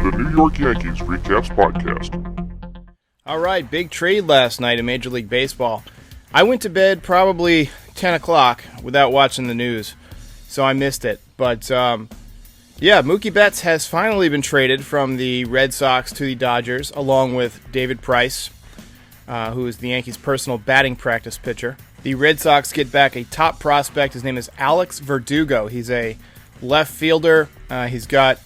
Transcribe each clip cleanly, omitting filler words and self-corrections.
the New York Yankees Recaps Podcast. All right, big trade last night in Major League Baseball. I went to bed probably 10 o'clock without watching the news, so I missed it. But, Mookie Betts has finally been traded from the Red Sox to the Dodgers, along with David Price, who is the Yankees' personal batting practice pitcher. The Red Sox get back a top prospect. His name is Alex Verdugo. He's a left fielder. He's got,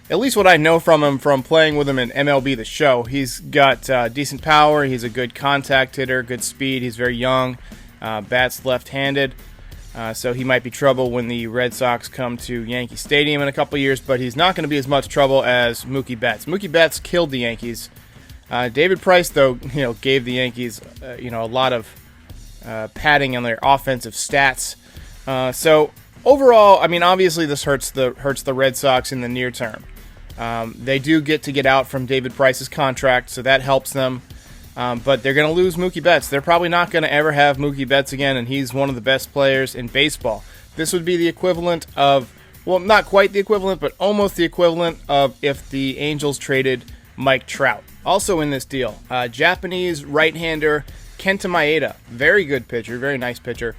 at least what I know from him from playing with him in MLB The Show, he's got decent power. He's a good contact hitter, good speed. He's very young. Bats left-handed. So he might be trouble when the Red Sox come to Yankee Stadium in a couple years, but he's not going to be as much trouble as Mookie Betts. Mookie Betts killed the Yankees. David Price, though, gave the Yankees, a lot of padding on their offensive stats. So overall, I mean, obviously this hurts the Red Sox in the near term. They do get out from David Price's contract, so that helps them. But they're going to lose Mookie Betts. They're probably not going to ever have Mookie Betts again, and he's one of the best players in baseball. This would be the equivalent of, well, not quite the equivalent, but almost the equivalent of if the Angels traded Mike Trout. Also in this deal, Japanese right-hander Kenta Maeda, very good pitcher, very nice pitcher,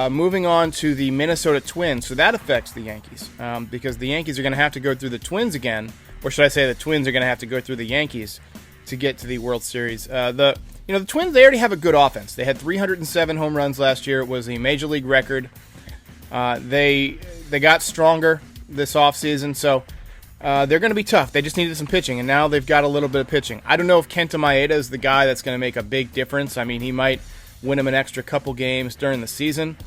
moving on to the Minnesota Twins. So that affects the Yankees because the Yankees are going to have to go through the Twins again, or should I say the Twins are going to have to go through the Yankees to get to the World Series. The Twins, they already have a good offense. They had 307 home runs last year. It was a major league record. They got stronger this offseason, so they're going to be tough. They just needed some pitching, and now they've got a little bit of pitching. I don't know if Kenta Maeda is the guy that's going to make a big difference. I mean, he might win him an extra couple games during the season.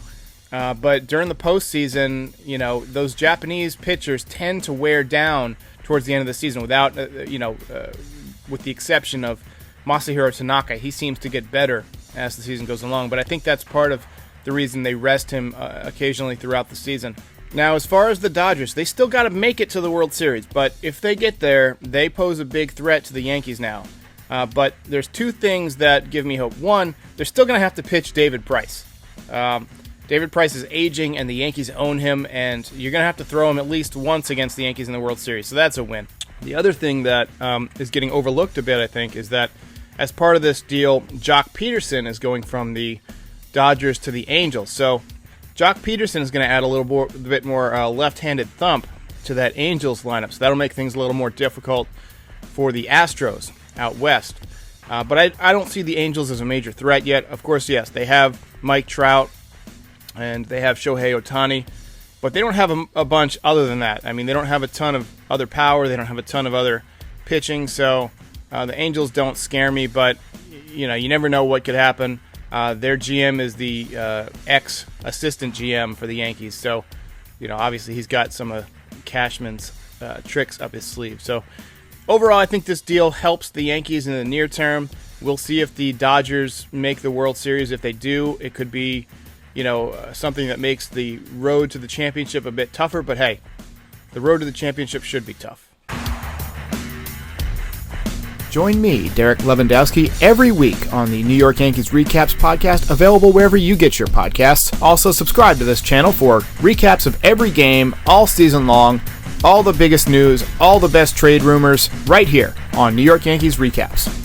But during the postseason, those Japanese pitchers tend to wear down towards the end of the season without, with the exception of Masahiro Tanaka. He seems to get better as the season goes along, but I think that's part of the reason they rest him occasionally throughout the season. Now, as far as the Dodgers, they still got to make it to the World Series, but if they get there, they pose a big threat to the Yankees now. But there's two things that give me hope. One, they're still going to have to pitch David Price. David Price is aging, and the Yankees own him, and you're going to have to throw him at least once against the Yankees in the World Series, so that's a win. The other thing that is getting overlooked a bit, I think, is that as part of this deal, Jock Peterson is going from the Dodgers to the Angels. So Jock Peterson is going to add a bit more left-handed thump to that Angels lineup, so that'll make things a little more difficult for the Astros out west. But I don't see the Angels as a major threat yet. Of course, yes, they have Mike Trout and they have Shohei Ohtani, but they don't have a bunch other than that. I mean, they don't have a ton of other power. They don't have a ton of other pitching. So the Angels don't scare me, but you never know what could happen. Their GM is the ex-assistant GM for the Yankees. So, obviously he's got some of Cashman's tricks up his sleeve. So overall, I think this deal helps the Yankees in the near term. We'll see if the Dodgers make the World Series. If they do, it could be something that makes the road to the championship a bit tougher, but hey, the road to the championship should be tough. Join me, Derek Lewandowski, every week on the New York Yankees Recaps podcast, available wherever you get your podcasts. Also, subscribe to this channel for recaps of every game all season long, all the biggest news, all the best trade rumors, right here on New York Yankees Recaps.